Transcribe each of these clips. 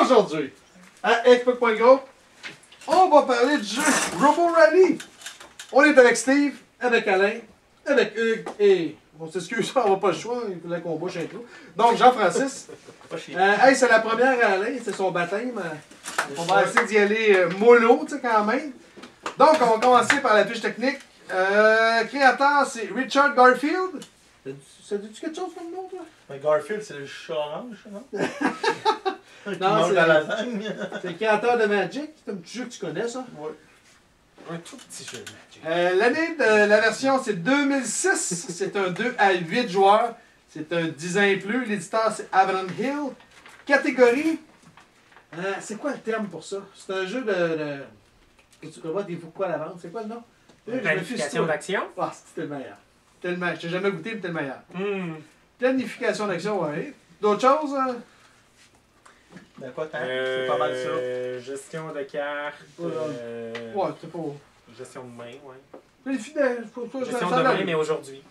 Aujourd'hui, à Xbox.group, on va parler du jeu Robo Rally. On est avec Steve, avec Alain, avec Hugues et... On s'excuse, on n'a pas le choix, il fallait qu'on bouche un trou. Donc Jean-Francis. Hey, c'est la première à Alain, c'est son baptême. On va essayer d'y aller mollo, tu sais, quand même. Donc, on va commencer par la fiche technique. Créateur, c'est Richard Garfield. Ça dit-tu quelque chose comme nom, toi? Mais Garfield, c'est le chat orange, non? Non, c'est la lasagne. C'est le créateur de Magic. C'est un petit jeu que tu connais, ça? Oui. Un tout petit jeu de Magic. L'année de la version, c'est 2006. C'est un 2 à 8 joueurs. C'est un 10 ans et plus. L'éditeur, c'est Avalon Hill. Catégorie. C'est quoi le terme pour ça? C'est un jeu de... Tu peux voir des quoi à l'avance. C'est quoi le nom? Planification d'action? Ah, c'était le meilleur. Tellement. Je t'ai jamais goûté, mais c'était le meilleur. Planification d'action, oui. D'autres choses? Ben quoi, c'est pas mal ça. Gestion de cartes. Ouais, c'est pas... Gestion de main, ouais. Ça Gestion de main, mais aujourd'hui.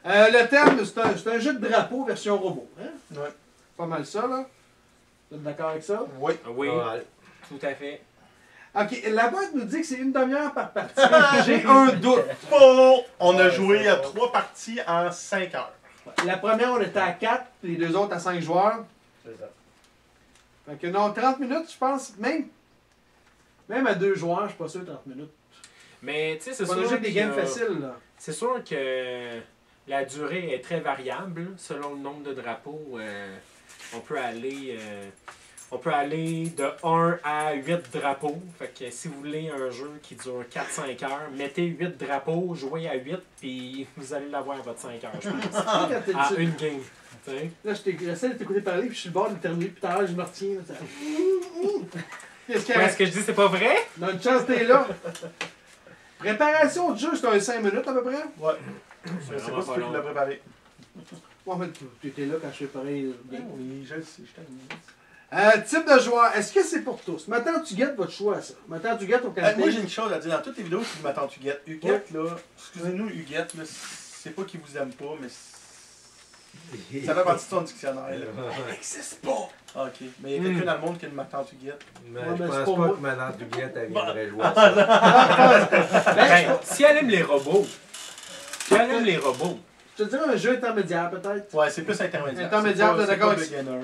Le terme, c'est un jeu de drapeau version robot. Hein? Ouais. Pas mal ça, là. Vous êtes d'accord avec ça? Oui. Oui, tout à fait. Ok, la boîte nous dit que c'est une demi-heure par partie. J'ai un doute. Bon, on a joué à 3 parties en 5 heures. La première, on était à 4, les deux autres à 5 joueurs. C'est ça. Fait que non, 30 minutes, je pense, même à 2 joueurs, je suis pas sûr 30 minutes. Mais tu sais, c'est On a sûr joué des games que faciles, là. c'est sûr que la durée est très variable selon le nombre de drapeaux. On peut aller de 1 à 8 drapeaux. Fait que si vous voulez un jeu qui dure 4-5 heures, mettez 8 drapeaux, jouez à 8, puis vous allez l'avoir à votre 5 heures, je pense. À une game. T'sais. Là, j'essaie de t'écouter parler, puis je suis le bord de terminer, puis tout à l'heure, je me retiens. Là, Qu'est-ce qu'il y a? Est-ce que je dis c'est pas vrai? Dans une chance, t'es là. Préparation du jeu, c'est un 5 minutes à peu près. Ouais. Je sais pas si tu l'as préparé. Bon, en fait, tu étais là quand je fais pareil. Oui, je le sais, je t'aime. Type de joueur, est-ce que c'est pour tous? Maintenant, tu guettes votre choix, ça. Maintenant, tu guettes au Canada. Moi, j'ai une chose à dire. Dans toutes les vidéos, je m'attends, tu guettes. Huguette, là, excusez-nous, Huguette, là, c'est pas qu'il vous aime pas, mais ça fait partie de ton dictionnaire. Là. Elle n'existe pas! Ah, ok. Mais il y a quelqu'un dans le monde qui a une ma tante Huguette. Mais Ouais, je mais c'est pense pas pas moi. que ma tante Huguette, elle viendrait jouer à ça. Ben, si elle aime les robots, Je te dirais un jeu intermédiaire, peut-être. Ouais, c'est plus intermédiaire. Intermédiaire, t'es d'accord avec avec beginner.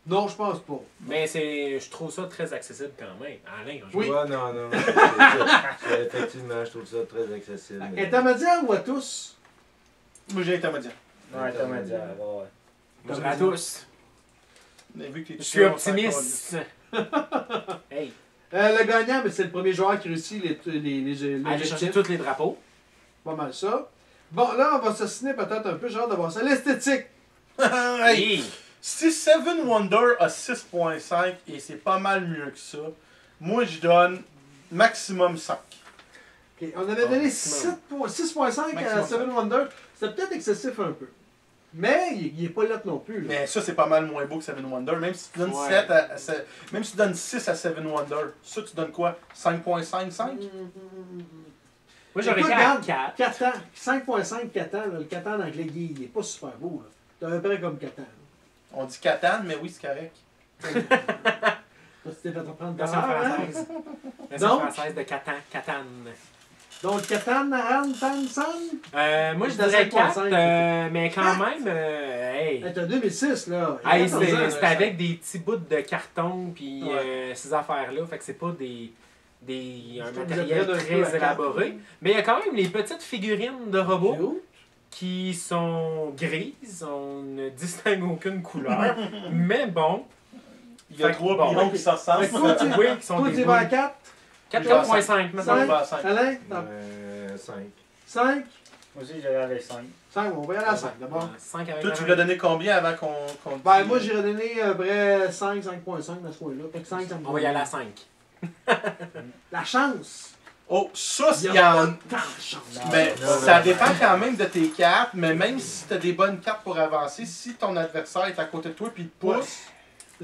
Non, je pense pas. mais je trouve ça très accessible quand même. Alain, je Oui. Ouais, non. Effectivement, je trouve ça très accessible. Intermédiaire ou à tous? Moi, j'ai intermédiaire. Ouais, intermédiaire, ouais. bonjour à tous. Mais vu que t'es Je suis optimiste. Hey, Le gagnant, mais c'est le premier joueur qui réussit les allez chercher objectifs. tous les drapeaux. Pas mal ça. Bon, là, on va s'assiner peut-être un peu, genre de voir ça. L'esthétique. Hey, Hey, si Seven Wonder a 6.5 et c'est pas mal mieux que ça, moi je donne maximum 5. Ok, on avait donné maximum. 6.5 à Maximum. Seven Wonders. C'était peut-être excessif un peu. Mais il est pas là non plus. Là. Mais ça, c'est pas mal moins beau que Seven Wonder. Même si tu donnes, Ouais. 7 même si tu donnes 6 à Seven Wonder, ça, tu donnes quoi? 5.5, 5? moi j'aurais Écoute, été à regarde, 4. 4 ans. 5.5 4 ans. Là. Le Catan en anglais, il est pas super beau. Là. C'est à peu près comme Catan. On dit Catan, mais oui, c'est correct. C'était de prendre Version ta heure, hein? française. Version Donc? française de Catan. Donc, Catan, Naran, Tan, San. Moi je C'est à dirais 5.5, 4, mais quand même, hey. C'est un 2006, là. Il y a Hey, 14 ans, là, c'était avec des petits bouts de carton puis Ouais. ces affaires-là. Fait que c'est pas un C'est matériel comme un peu très à élaboré. Mais il y a quand même les petites figurines de robots Cute. qui sont grises. On ne distingue aucune couleur. Mais bon, Il y a Fait que 3 bon. pilons qui se ressemblent. Fait que toi, tu- oui, qui sont Toi, des tu vas à boules. 4. 4.5 maintenant. Cinq. 5. Alain, 5. 5. Moi aussi, j'allais avec 5. 5, on va y aller à 5 d'abord. 5 avec Toi, tu un- voulais donner combien avant qu'on Ben, moi, j'irais donner à peu près 5, 5.5 dans ce coin-là. Fait que 5, ça me On va y aller à 5. La chance. Oh, ça, Il il y y a en... pas tant de chance. Mais Non, ça non. dépend quand même de tes cartes, mais même si tu as des bonnes cartes pour avancer, si ton adversaire est à côté de toi et il te pousse,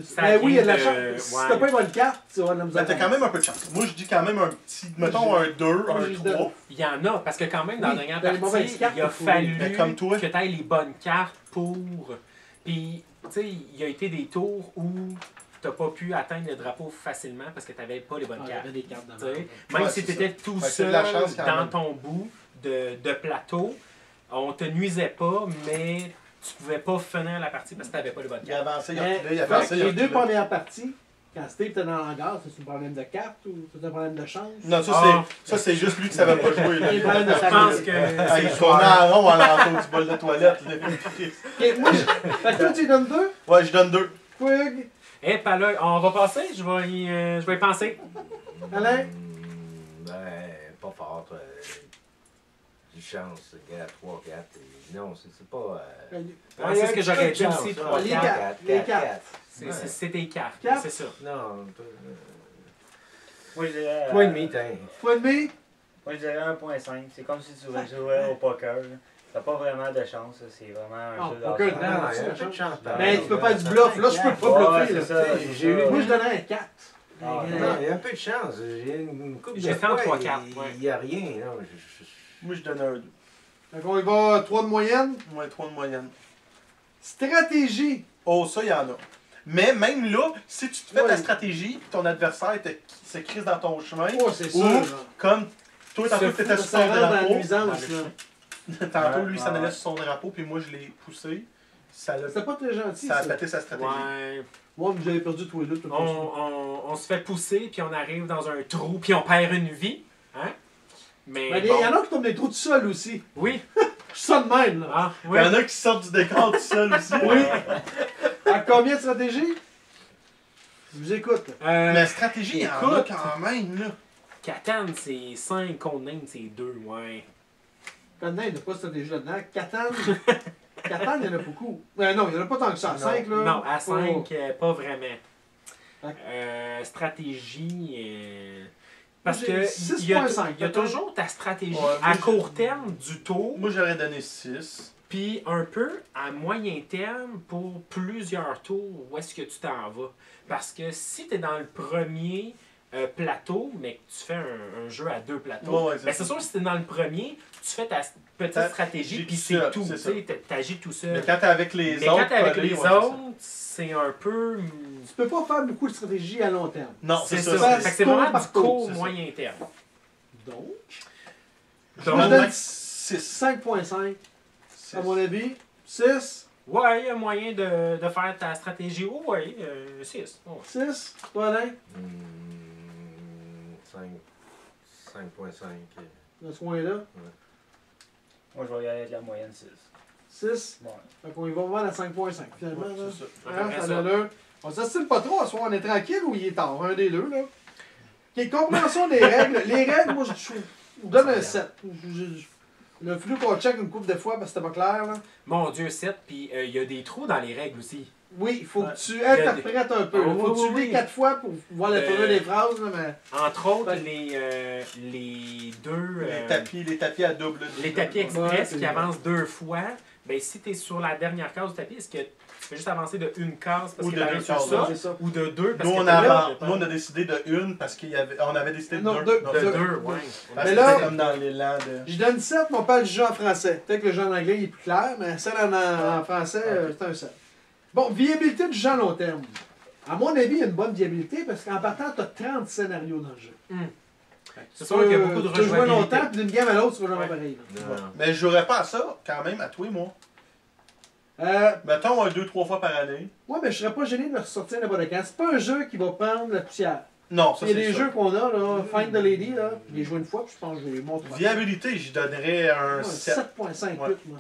Ça Ben oui, il y a de la vient chance. Si ouais. t'as pas une bonne carte, tu vas avoir de la misère. ben, t'as quand même un peu de chance. Moi, je dis quand même un petit, mettons un 2, Moi, un je 3. Il y en a, parce que quand même, dans Oui, la dernière dans les mauvaises partie, cartes, il a il faut- fallu Ben, comme toi. que tu aies les bonnes cartes pour... Puis, tu sais, il y a été des tours où t'as pas pu atteindre le drapeau facilement parce que t'avais pas les bonnes Ah, il y cartes. avait des cartes de T'sais, merde. Même Ouais, si c'est tu étais tout Fait que c'est seul de la chance quand dans même. ton bout de plateau, on te nuisait pas, mais tu pouvais pas finir la partie parce que tu n'avais pas les bonnes Il cartes. a avancé, il a Mais, reculé, il a fait avancé, que il a les deux reculé. premières parties, quand Steve était dans l'hangar, c'est un problème de carte ou c'est un problème de chance? Non, ça, Ah. c'est juste lui qui savait pas jouer. Là. Il y a des problèmes de Je pense chance. que Ah, il c'est tournait en rond à l'entour du bol de toilette. Là. Ok, moi, fait que toi, tu lui donnes 2? Ouais, je donne 2. Quig, Eh, pas là, on va passer, je vais y penser. Alain? Ben, pas fort. Du chance, gars, 3, 4. Non, c'est pas. Ouais, c'est ce que j'aurais dit aussi, 3, Les 4. cartes, les cartes. C'est tes cartes, Quatre. c'est ça. Non, Moi, je dirais. 3,5, tiens. Point de demi? Moi, je dirais 1.5. C'est comme si tu jouais au poker. Là. T'as pas vraiment de chance. Là. C'est vraiment un Ah, jeu poker, d'argent. Non, il y a un peu de chance. Ben, tu peux faire du bluff. Là, je peux pas Ouais, bluffer. c'est Là. ça. J'ai eu- Moi, je donnerais un 4. Ah, Non, il y a un peu de chance. J'ai une coupe de J'ai fait un fois, 3-4, il ouais. n'y a rien. Non, Moi, je donne un 2. Donc, on y va 3 de moyenne. Moins 3 de moyenne. Stratégie. Oh, ça, il y en a. Mais même là, si tu te fais Ouais. ta stratégie, ton adversaire se crise dans ton chemin, Oh, c'est sûr. ou là. comme toi, tantôt, tu étais sur Ça ton rentre dans la drapeau, nuisance. là. tantôt, lui, s'en Ouais. allait sur son drapeau, puis moi, je l'ai poussé. Ça C'était pas très gentil. a Ça. pété sa stratégie. Ouais. Moi, j'avais perdu tous les deux. On se fait pousser, puis on arrive dans un trou, puis on perd une vie. Hein? Mais Il y bon. en a qui tombent des trous tout seuls aussi. Oui. Je suis ça de même. Là. Ah, Il oui. y en a qui sortent du décor tout seul aussi. Oui. À combien de stratégies? Je vous écoute. Mais stratégie, il y en a Écoute. quand même, là. Catan, c'est 5, Codename, c'est 2, ouais. Maintenant, il n'y a pas de stratégie là-dedans. Catan, Catan, il y en a beaucoup. Non, il n'y en a pas tant que ça. À 5, là. Non, à 5, Oh. pas vraiment. Ok. Stratégie. Parce J'ai que 6.5, il y a peut-être. toujours ta stratégie Ouais, moi, à j'ai- court terme du tour, Moi, j'aurais donné 6. puis un peu à moyen terme pour plusieurs tours où est-ce que tu t'en vas. Parce que si tu es dans le premier plateau, mais que tu fais un jeu à 2 plateaux, Ouais, ben c'est sûr que si tu es dans le premier, tu fais ta petite Ta- stratégie, j'ai puis tout c'est seul, tout. c'est Tu ça. sais, t'agis tout Mais seul. quand t'es avec les Mais autres, quand t'es avec collés, les ouais, c'est ça. autres, c'est un peu. Tu peux pas faire beaucoup de stratégie à long terme. Non, C'est c'est ça. ça. Fait que c'est tour vraiment par du tour, court c'est ça. moyen terme. Donc, Je Donc, je donne donne 6. 5.5. À mon avis, 6, ouais, il y a moyen de faire ta stratégie. Oh, ouais, 6. 6. Toi, Alain, 5,5. dans ce coin-là. Moi, je vais y aller avec la moyenne 6. 6. Bon. Donc, on y va voir à 5.5 finalement. Ouais, là. c'est ça. Hein, Après ça ça. a l'allure. On s'estime pas trop, à ce soir, on est tranquille ou il est tard, un des deux, là. Ok, compréhension des règles. Les règles, moi, je donne un 7. Il a fallu qu'on check une couple de fois parce que c'était pas clair, là. Mon Dieu, 7, puis il y a des trous dans les règles aussi. Oui, il faut Ouais. que tu y a des- interprètes un peu. Ah, Il faut oui, que tu oui, lis oui. 4 fois pour voir la tournure des phrases, là, mais... Entre autres, Ouais. les deux. Les tapis à double. Les tapis Ouais, express c'est qui vrai. avancent 2 fois, ben si tu es sur la dernière case du tapis, est-ce que tu fais juste avancer de une case parce Ou que de tu arrives deux sur cases, ça, c'est ça. ou de 2 parce Nous, que on t'es là, a, nous, on a décidé de une parce qu'on avait décidé de Non, deux. deux. Non, de deux. 2, ouais. Parce Mais que là- c'était comme dans l'élan de. Je donne 7, mais on parle du jeu en français. Peut-être que le jeu en anglais il est plus clair, mais celle en français, c'est un 7. Bon, viabilité du jeu à long terme. À mon avis, il y a une bonne viabilité parce qu'en partant, tu as 30 scénarios dans le jeu. C'est sûr qu'il y a beaucoup de Tu peux jouer rejouabilité. longtemps, puis d'une game à l'autre, tu vas jamais Ouais. pareil. là. Non. Mais je jouerais pas à ça, quand même, à toi et moi. Euh, Mettons 2-3 fois par année. ouais, mais je serais pas gêné de le ressortir n'importe quand. C'est pas un jeu qui va prendre la poussière. Non, ça Il y a c'est des sûr. jeux qu'on a, là, Find the Lady, là, je l'ai joué une fois, puis je pense que je les montre. Viabilité, j'y donnerais un 7. 7.5 Ouais. tout, moi.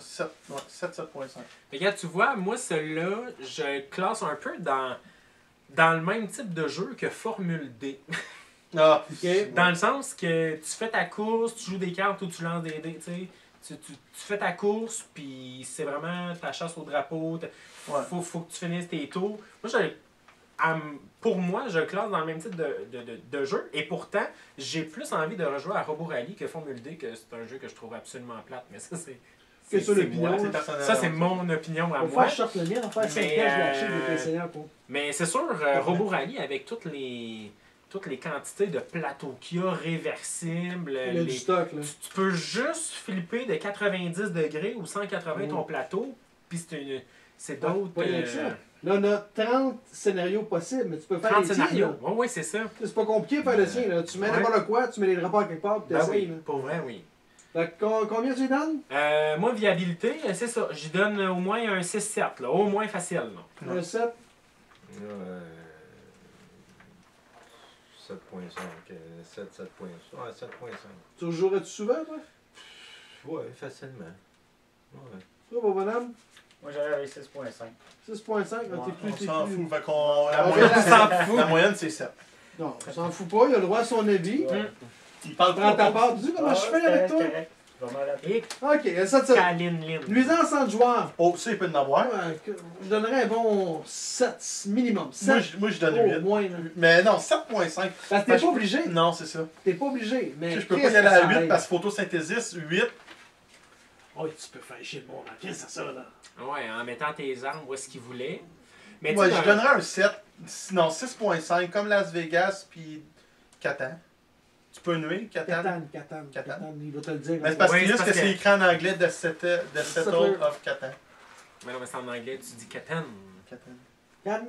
7,5. Regarde, tu vois, moi, celui-là, je classe un peu dans le même type de jeu que Formule D. Ah, Ok. Dans le sens que tu fais ta course, tu joues des cartes ou tu lances des dés, tu sais. Tu fais ta course, puis c'est vraiment ta chasse au drapeau. Ouais. Faut que tu finisses tes tours. Moi, pour moi, je le classe dans le même type de jeu. Et pourtant, j'ai plus envie de rejouer à Robo Rally que Formule D, que c'est un jeu que je trouve absolument plate. Mais ça, c'est. C'est ça, c'est l'opinion, moi, là. c'est personnel. Ça, c'est mon opinion à On moi. va sortir le mien, on va faire 5 Mais, ans, je l'ai acheté, je l'ai essayé pour. Mais c'est sûr, Robo Rally, avec toutes les quantités de plateaux qu'il y a, réversibles, Il y a du stock, là. tu peux juste flipper de 90 degrés ou 180 ton plateau, puis c'est d'autres. pas élection. Là, on a 30 scénarios possibles, mais tu peux faire 30 les tiens, scénarios. là. Oui, c'est ça. C'est pas compliqué de faire le sien, là. Tu mets Ouais. n'importe quoi, tu mets les drapeaux à quelque part, puis Ben t'essayes, oui, là. pour vrai, oui. Fait que combien tu lui donnes? Moi, viabilité, c'est ça. Je donne au moins un 6-7, là. Au moins facile, là. Un 7. 7.5. 7.5. Ouais, 7.5. Tu jouerais-tu souvent, toi? Ouais, facilement. Ouais. Toi, mon bonhomme? Moi, j'aurais avec 6.5. 6.5, Ouais, t'es plus... On t'es s'en plus- fout. Fait qu'on. Ah, on s'en fout. La moyenne, c'est 7. Non, on s'en fout pas, il a le droit à son avis. Ouais. Il parle Prends ta pas. part. Dis comment je fais avec toi? Vraiment la Et Ok, ça, ça. Kaline Lynn. Nuisance entre joueurs. Oh, ça, il peut en avoir. Ouais, je donnerais un bon 7 minimum. 7 Moi, je donne au 8. moins. Là. Mais non, 7.5. Parce que t'es pas obligé. Non, c'est ça. T'es pas obligé. Mais Je peux pas qu'est-ce y aller que à ça 8 aide? parce que photosynthèse, 8. Oh, tu peux faire chier le monde. Qu'est-ce que c'est ça, là? Ouais, en mettant tes armes où est-ce qu'il voulait. Mais Moi, tu sais, je donnerais un 7. Non, 6.5, comme Las Vegas puis Catan. Tu peux nuire, Catan. Catan. Il va te le dire. Mais c'est parce Ouais, que c'est juste parce que c'est que- écrit en anglais de Settle of Catan. Mais non, mais c'est en anglais, tu dis Catan. Catan. Catan.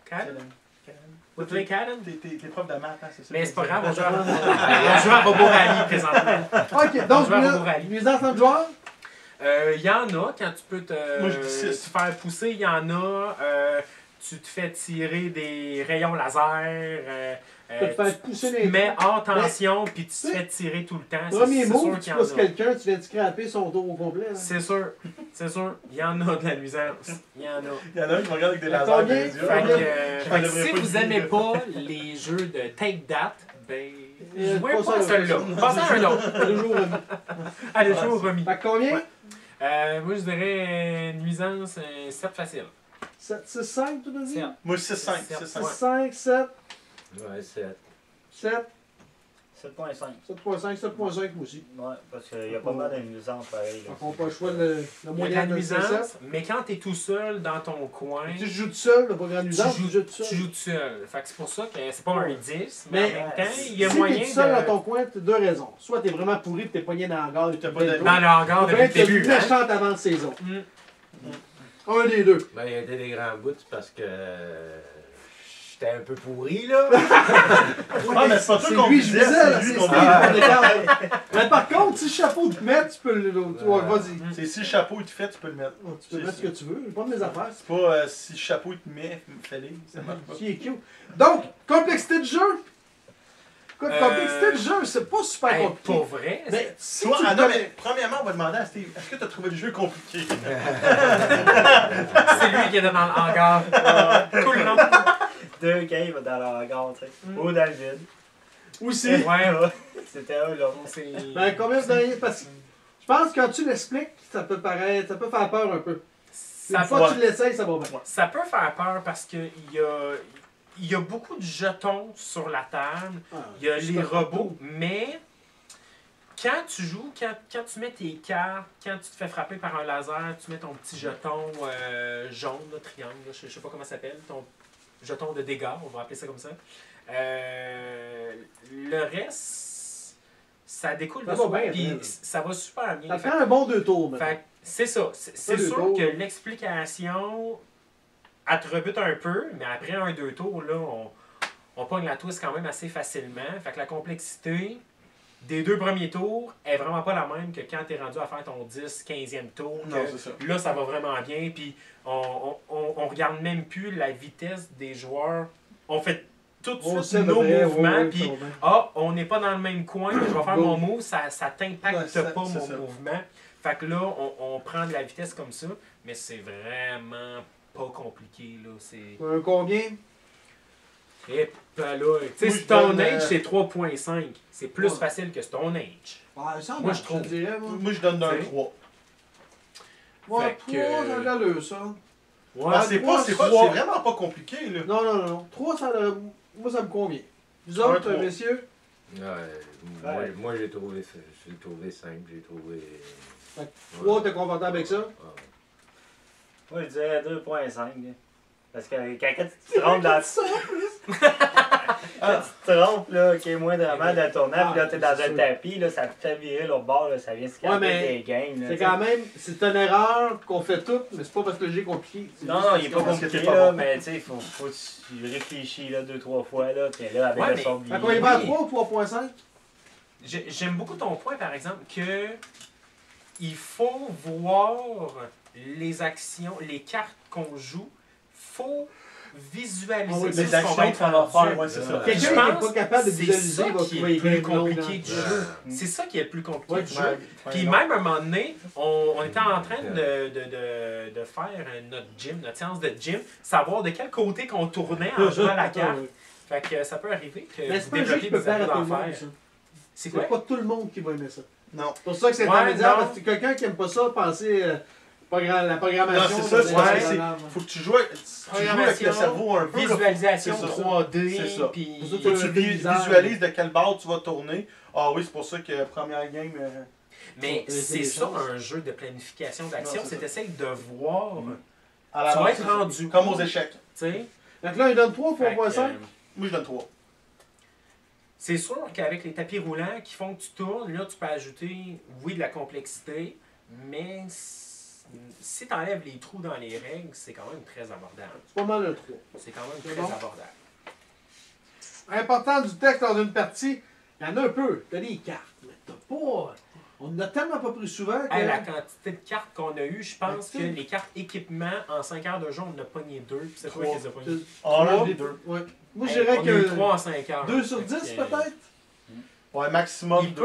Catan? Vous play Catan? T'es prof de maths, hein, c'est ça? Mais c'est pas grave, on joue à Robo Rally présentement. Ok, donc, Je vais à Robo Rally. nuisance entre joueurs. Il y en a, quand tu peux Moi, je dis six. te faire pousser, il y en a. Tu te fais tirer des rayons laser. Tu peux te faire pousser tu les te mets hors tension, puis tu te Mais- fais tirer tout le temps. Premier C'est mot, sûr tu qu'il y en pousses a. quelqu'un, tu viens de scraper son tour au complet. là. C'est sûr, c'est sûr. Il y en a de la nuisance. Il y en a. Il y en a un qui me regarde avec des Fait lasers dans combien? les yeux. Fait que, Combien? fait que devrait si pas vous le aimez dire. pas les jeux de Take That, ben. Jouez Passe pas à à celui-là. Passez à un autre. Le jour remis. Allez, jouez au remis. Fait que combien? Ouais. Moi, je dirais nuisance 7 facile. 7, 6, 5, tout à dit? Sept. Moi, 6-5. Sept. 6, 6-5. 5, 7, Ouais, 7. 7, 7.5. 7.5, 7.5 moi aussi. Ouais, parce qu'il y a pas mal de nuisances pareil. Fait qu'on n'a pas le choix, le Il y a de moyen la de nuisance, mais quand t'es tout seul dans ton coin, Tu joues tout seul, le pas grand nuisance, tu joues tout seul. tu joues tout seul. Fait que c'est pour ça que c'est pas un 10, Mais mais en même temps, il y a si moyen t'es tout seul dans de... ton coin, t'as deux raisons. Soit t'es vraiment pourri et t'es pogné dans la gare et T'as t'as pas d'amis. Dans le hangar Ou depuis bien le t'as une début. Hein? méchante avant-saison. Mm. Un des deux. Ben, il y a été des grands bouts parce que j'étais un peu pourri, là. Ah, mais c'est pas toi C'est qu'on lui, je visait, visais, là, c'est c'est lui Steve, qu'on on visait. regarde. Mais par contre, si le chapeau te met, tu peux le... Ouais, vas-y. C'est si le chapeau il te fait, tu peux le mettre. Tu peux mettre ce que tu veux, pas de mes affaires. C'est pas si le chapeau il te met, fais-le. Ça marche pas. Qui est cute. Donc, complexité de jeu. Écoute, complexité de jeu, c'est pas super Hey, compliqué. pour vrai, Mais si Toi, tu ah le non, connais- mais premièrement, on va demander à Steve, est-ce que tu as trouvé le jeu compliqué? c'est lui qui est dans le hangar. Cool, non? Deux caves dans la hangar, tu sais. Ou dans le vide. Aussi. Ouais, ouais. C'était eux, là. C'est... Ben, combien vous donnez? Parce que je pense que quand tu l'expliques, ça peut paraître, ça peut faire peur un peu. Ça, Une fois que ouais. tu l'essayes, ça va bien. ça peut faire peur parce que il y a beaucoup de jetons sur la table. Il y a les robots, mais quand tu joues, quand tu mets tes cartes, quand tu te fais frapper par un laser, tu mets ton petit jeton jaune, là, triangle, là, je sais pas comment ça s'appelle, ton jeton de dégâts, on va appeler ça comme ça. Le reste, ça découle Ça de va soi, bien, puis bien. ça va super bien. Ça te prend un bon 2 tours, maintenant. Fait que c'est ça. C'est Pas deux sûr tours. que l'explication, elle te rebute un peu, mais après un 2 tours, là, on pogne la twist quand même assez facilement. Fait que la complexité des 2 premiers tours est vraiment pas la même que quand tu es rendu à faire ton 10, 15e tour. Non, que c'est ça. là, ça va vraiment bien. Puis on regarde même plus la vitesse des joueurs. On fait tout de On suite sait nos de vrai, mouvements. ouais, Puis ça va bien. ah, on n'est pas dans le même coin, je vais faire mon move, ça t'impacte Ouais, ça, pas c'est mon ça. mouvement. Fait que là, on prend de la vitesse comme ça, mais c'est vraiment pas compliqué. Là. C'est. Combien? Et ben là, tu sais, Moi, je Stone donne, Age, c'est 3.5. C'est plus Ouais. facile que Stone Age. Ah, ça Moi, marche, je trouve. te dirais, moi. Moi, je donne d'un C'est- 3. Moi, Fait 3, que- ça a l'allure, ça. Ouais, Ah, c'est trois, c'est trois. vraiment pas compliqué, là. Non, non, non, non. 3, ça a moi, ça me convient. Vous Un autres, trois. messieurs? Ouais, moi j'ai trouvé simple, j'ai trouvé. Fait que 3, t'es confortable avec ça? Moi, je dirais 2.5. là. Parce que quand tu te trompes dans... Ah. Tu te trompes, là, qu'il y ait moins de ramades à tourner, puis là, t'es dans un tapis, là, ça te fait virer l'autre bord, là, ça vient se calmer mais des games. là, C'est tu sais. quand même, c'est une erreur qu'on fait toutes, mais c'est pas parce que le jeu est compliqué. C'est Non, juste non, il est pas parce que compliqué, t'es pas là, bon. mais tu sais, faut que tu réfléchis, là, 2-3 fois, là, puis là, avec Ouais, le mais- son Fait qu'on y va à Oui. 3 ou 3.5? J'aime beaucoup ton point, par exemple, que il faut voir les actions, les cartes qu'on joue, faut visualiser Ah oui, ce Les qu'on va actions être qu'on va rendu. faire, ouais, c'est ça. Quelqu'un Je qui n'est pense pas capable de c'est visualiser ça va qui trouver est plus game long compliqué dans- du jeu. C'est ça qui est le plus compliqué Ouais, du ouais. jeu. Puis même à un moment donné, on était en train de faire notre gym, notre séance de gym, savoir de quel côté qu'on tournait en jouant à la carte. Ouais. Fait que ça peut arriver que Mais vous c'est pas un jeu développiez qui peut des plaire à habitudes tout le d'en monde, faire. ça. C'est C'est quoi? pas tout le monde qui va aimer ça. Non. C'est pour ça que c'est Ouais, intermédiaire, non. parce que quelqu'un qui aime pas ça, penser la Non, programmation. c'est ça, c'est c'est Ouais. parce que faut que tu joues avec le cerveau un peu. là. Visualisation C'est ça. 3D, C'est ça. puis... C'est ça, Faut que tu Bizarre. visualises de quelle barre tu vas tourner. Ah oui, c'est pour ça que première game. Mais C'est c'est des ça choses. un jeu de planification d'action, Non, c'est c'est ça. d'essayer de voir, À tu l'avance, vas être c'est ça. rendu Comme où, aux échecs. tu sais. Donc là, il donne 3 ou Fait que, 3.5? Moi, je donne 3. c'est sûr qu'avec les tapis roulants qui font que tu tournes, là, tu peux ajouter, oui, de la complexité, mais si tu enlèves les trous dans les règles, c'est quand même très abordable. C'est pas mal le 3. C'est quand même C'est très bon. abordable. Important du texte lors d'une partie, il y en a un peu. T'as des cartes, mais t'as pas. On n'a tellement pas pris souvent que. Hey, la quantité de cartes qu'on a eues, je pense que Ouais, les cartes équipement, en 5 heures de jeu, on en a pogné 2, puis c'est toi qui les as pognés. On a Trois. les deux. Ouais. Moi, je Hey, dirais on a eu que 3 en 5 heures. 2 sur Fait 10 que, peut-être. Ouais, maximum Il 2.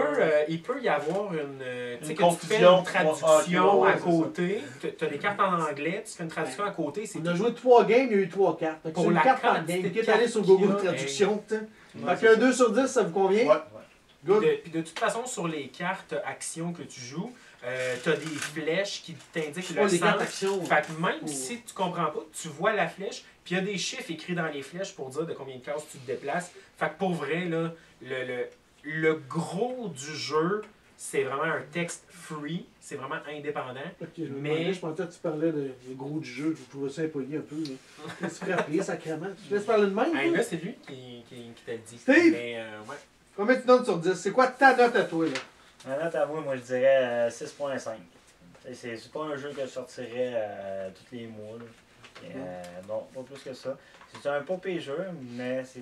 peut y avoir une. Tu sais, Une que tu fais confusion. une traduction Ouais, à c'est côté. Tu as des cartes en anglais, tu fais une traduction à côté. C'est On a joué 3 games, il y a eu 3 cartes. Fait que Pour c'est une la carte par quantité game. de Quitte à aller sur cartes Google qu'il y a, Traduction, tu sais. Ouais, Fait qu'un 2 sur 10, ça vous convient? Ouais. Good. Puis de toute façon, sur les cartes actions que tu joues, tu as des flèches qui t'indiquent Oh, le les cartes sens. action. Fait que même Oh. si tu comprends pas, tu vois la flèche, puis il y a des chiffres écrits dans les flèches pour dire de combien de cases tu te déplaces. Fait que pour vrai, là, le gros du jeu, c'est vraiment un texte free, c'est vraiment indépendant. Ok, je me Mais- demandais, je pensais que tu parlais de gros du jeu, je trouvais ça impoli un peu. Là. Qu'est-ce que tu frappé, sacrément? Tu laisses parler de même? Hey, toi? là, c'est lui qui te le dit. Steve! Mais, ouais. Combien tu donnes sur 10? C'est quoi ta note à toi, là? Ma note à moi, je dirais 6.5. C'est pas un jeu que je sortirais tous les mois. Là. Non, pas plus que ça. C'est un pas pire jeu, mais c'est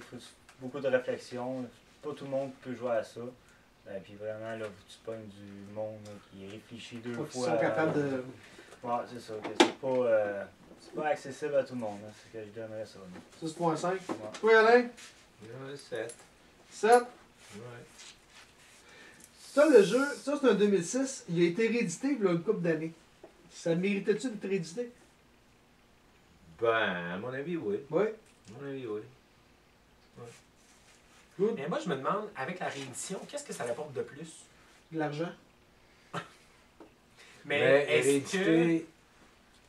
beaucoup de réflexion. Pas tout le monde peut jouer à ça. Puis vraiment, là, tu pognes du monde là, qui réfléchit 2 Faut fois. qu'ils sont capables de. Ouais, c'est ça. Que c'est pas accessible à tout le monde. Hein, c'est que je donnerais ça. là. 6.5. Ouais. Toi, Alain? 7. 7. Ouais. Ça, le jeu, ça, c'est un 2006. Il a été réédité il y a une couple d'années. Ça méritait-tu d'être réédité? Ben, à mon avis, oui. Oui. À mon avis, oui. Good. Mais moi, je me demande, avec la réédition, qu'est-ce que ça apporte de plus? De l'argent. Mais est-ce que. réédité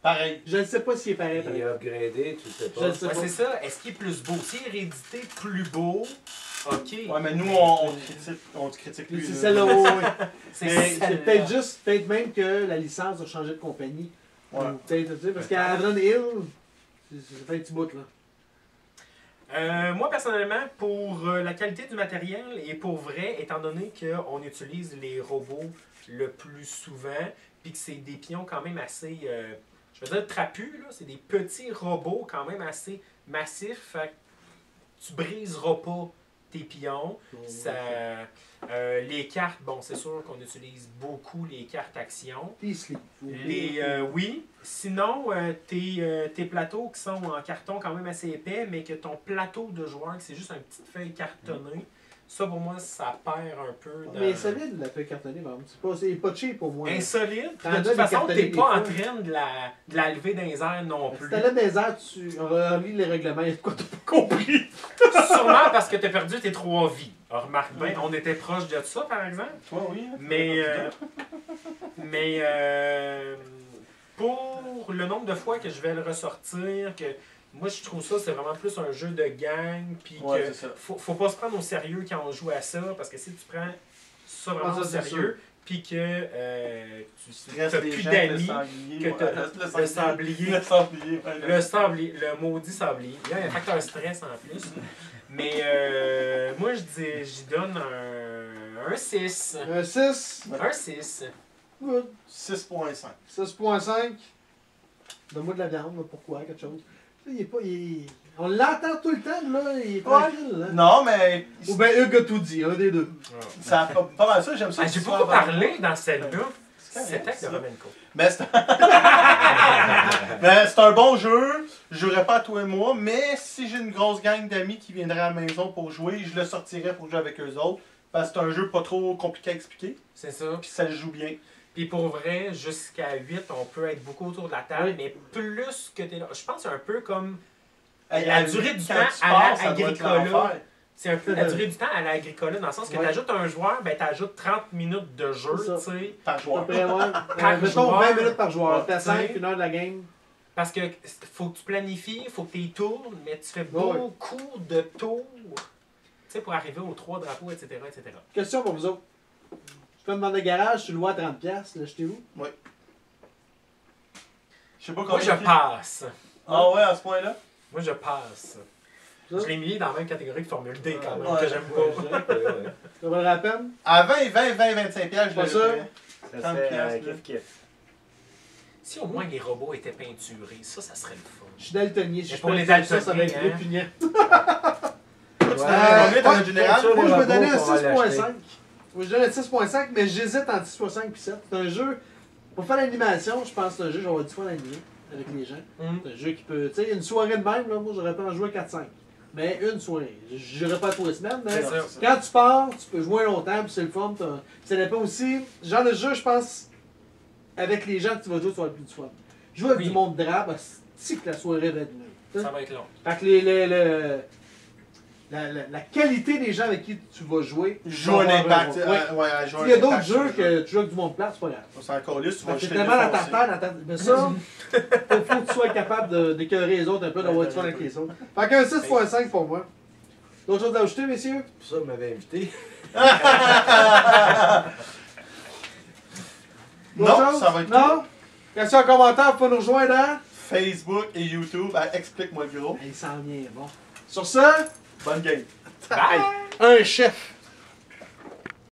Pareil. Je ne sais pas s'il est pareil. et upgradé, tu sais Je pas. le sais Ouais, pas. c'est ça. Est-ce qu'il est plus beau? S'il est réédité plus beau, ok. Ouais, mais nous, on te critique C'est lui. là. celle-là, ouais, ouais. C'est Mais celle-là. c'est peut-être juste, peut-être même que la licence a changé de compagnie. Ouais. Ou peut-être, tu sais, parce qu'à Adron Hill, ça fait un petit bout, là. Moi, personnellement, pour la qualité du matériel et pour vrai, étant donné qu'on utilise les robots le plus souvent, puis que c'est des pions quand même assez, je veux dire, trapus, là, c'est des petits robots quand même assez massifs, fait que tu briseras pas tes pions. Ça, les cartes, bon, c'est sûr qu'on utilise beaucoup les cartes action. Easily. Oui. Sinon, tes plateaux qui sont en carton quand même assez épais, mais que ton plateau de joueur, c'est juste une petite feuille cartonnée, ça pour moi, ça perd un peu. Mais solide, la feuille cartonnée, par exemple. C'est pas cheap pour moi. Insolide. T'en De as toute des façon, cartonnés t'es des pas en fois. train de la lever dans les airs non Si plus. t'allais dans les airs, tu relis les règlements, il y a de quoi t'as pas compris. Sûrement parce que t'as perdu tes 3 vies. Alors, remarque bien, on était proche de ça, par exemple. Toi, oui. hein. Mais pour le nombre de fois que je vais le ressortir, que moi je trouve ça c'est vraiment plus un jeu de gang, puis Ouais, que c'est ça. faut pas se prendre au sérieux quand on joue à ça, parce que si tu prends ça vraiment Ah, au ça, c'est sérieux, puis que tu Reste n'as des plus gens, d'amis, sanglier. que Ouais, t'as reste le sablier. Le sanglier. Ouais, Le sablier, le maudit sablier. Il y a un facteur stress en plus. Mais moi, j'y donne un 6. Un 6. Un 6. Good. 6.5. 6.5. Donne-moi de la viande, là, pourquoi, quelque chose. Il est pas. On l'entend tout le temps, là. Il est tranquille, là. Non, mais. Ou bien Hugues a tout dit, un des deux. Ça a pas mal ça, j'aime ça. J'ai que beaucoup tu sois parlé dans celle-là. C'est C'était correct, de ça. Romanco. Mais c'est mais c'est un bon jeu. Je jouerai pas à toi et moi, mais si j'ai une grosse gang d'amis qui viendraient à la maison pour jouer, je le sortirais pour jouer avec eux autres. Parce que c'est un jeu pas trop compliqué à expliquer, C'est ça. puis ça le joue bien. Puis pour vrai, jusqu'à 8, on peut être beaucoup autour de la table, Oui. mais plus que t'es là. Je pense que c'est un peu comme. Hey, La à durée huit, du quand temps tu à pars, la ça doit être Agricola. l'enfer. C'est un peu la durée du temps à l'agricola, dans le sens que Ouais. tu ajoutes un joueur, ben tu ajoutes 30 minutes de jeu, C'est ça. tu sais. Par À peu joueur. près, ouais. Par Mettons joueur. 20 minutes par joueur. Ouais, T'as 5, t'sais. 1 heure de la game. Parce que faut que tu planifies, faut que tu y tournes, mais tu fais Ouais. beaucoup de tours, tu sais, pour arriver aux 3 drapeaux, etc., etc. Question pour vous autres. Je peux demander garage, tu le vois à 30$, l'achetez-vous? Je sais pas Moi, je combien. passe. Ah ouais, à ce point-là? Moi, je passe. Ça? Je l'ai mis dans la même catégorie que Formule D, quand même, Ouais. que j'aime pas. Ça vaut la peine? À 20, 25 piastres, je Pas le ça. ferais. Ça 30 fait piastres, là. kiff-kiff. Si au moins les robots étaient peinturés, ça serait le fun. Je suis daltonien. Si Mais je pour peux les faire ça, ça va daltoniens, être hein. répugnant. Toi, tu t'en combien dans le général? Moi, je me donnais un robots qu'on va 6.5. Moi, je donne un 6.5, mais j'hésite entre 6.5 et 7. C'est un jeu, pour faire l'animation, je pense que c'est un jeu, j'aurais du fun à animer avec les gens. C'est un jeu qui peut. Tu sais, une soirée de même, là, moi, j'aurais pas en jouer 4-5. Mais une soirée. Je n'irai pas tous les semaines, mais C'est ça. quand tu pars, tu peux jouer longtemps, puis c'est le fun. Ça dépend aussi. Genre de jeu, je pense, avec les gens que tu vas jouer, tu vas avoir plus de fun. Jouer avec Oui. du monde drabe, c'est que la soirée va être nulle. Ça va être long. Fait que la qualité des gens avec qui tu vas jouer. Joue un va avoir impact. rôle. Ouais. Ouais, joue un S'il y a d'autres impact sur jeux le que tu joues avec du monde plat, c'est pas grave. On s'en calisse, tu vas Fait que jeter t'es des tellement dans ta foncés. terre, mais ça, faut que tu sois capable d'écœurer les autres un peu, d'avoir du fun avec les autres. Fait qu'un 6.5 pour moi. D'autres choses à ajouter, messieurs? Pour ça, vous m'avez invité. D'autres Non, choses? ça va être Non? Question en commentaire, vous pouvez nous rejoindre à... Facebook et YouTube, explique-moi le gros. Il s'en vient, bon. Sur ça, Bonne game. Bye! un chef.